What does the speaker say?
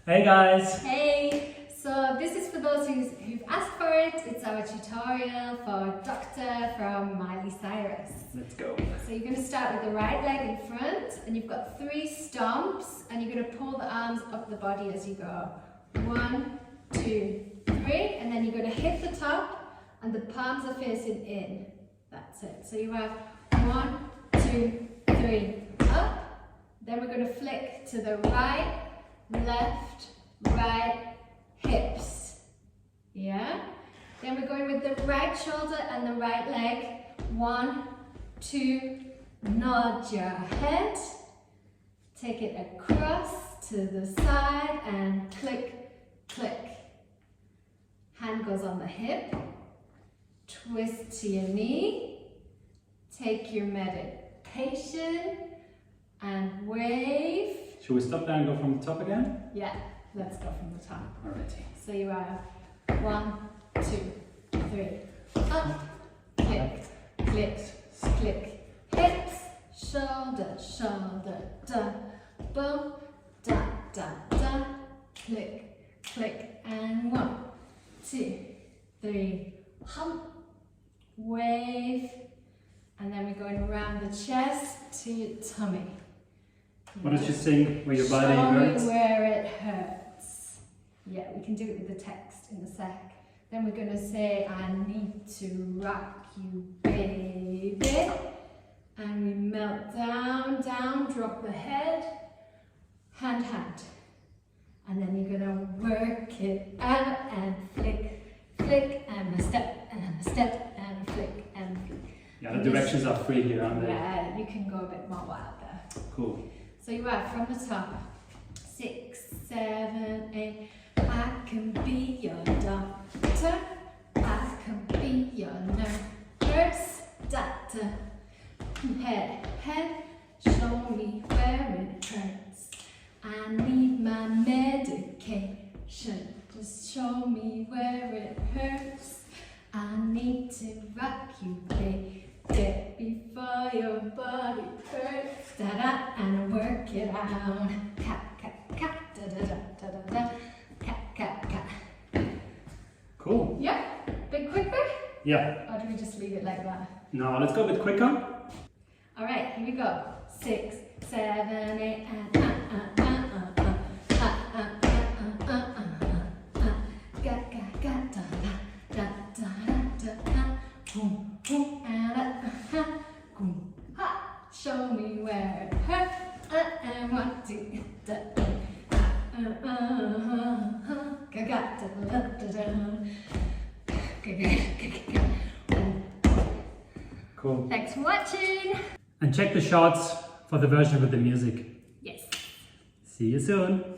Hey guys! Hey! So this is for those who've asked for it. It's our tutorial for Doctor from Miley Cyrus. Let's go. So you're going to start with the right leg in front and you've got 3 stomps and you're going to pull the arms up the body as you go. 1, 2, 3, and then you're going to hit the top and the palms are facing in. That's it. So you have 1, 2, 3, up. Then we're going to flick to the right, left, right, hips. Yeah? Then we're going with the right shoulder and the right leg. 1, 2, nod your head. Take it across to the side and click, click. Hand goes on the hip. Twist to your knee. Take your meditation and wave. Should we stop there and go from the top again? Yeah, let's go from the top. Alrighty. So you are 1, 2, 3, up, click, click, click, hips, shoulder, shoulder, da, boom, da, da, da, click, click, and 1, 2, 3, hump, wave, and then we're going around the chest to your tummy. Why don't you sing where your body Show hurts? me where it hurts. Yeah, we can do it with the text in a sec. Then we're going to say, I need to rock you, baby. And we melt down, down, drop the head, hand, hand. And then you're going to work it out and flick, flick, and a step, and a step, and a flick, and flick. Yeah, the directions are free here, aren't they? Yeah, you can go a bit more wild there. Cool. So you are from the top. 6, 7, 8. I can be your doctor. I can be your nurse. Doctor. Head, head. Show me where it hurts. I need my medication. Just show me where it hurts. I need to rock you, baby. Before your body hurts, da da, and work it out. Cat, cat, cat, da da da da da da, cat, cat, cat. Cool. Yeah, bit quicker? Yeah. Or do we just leave it like that? Now let's go a bit quicker. All right, here we go. 6, 7, 8, and ga ga ga da da da da da, boom boom and boom ha. Show me where it hurts and what to da ga ga da da da da. Cool. Thanks for watching. And check the shorts for the version with the music. Yes. See you soon.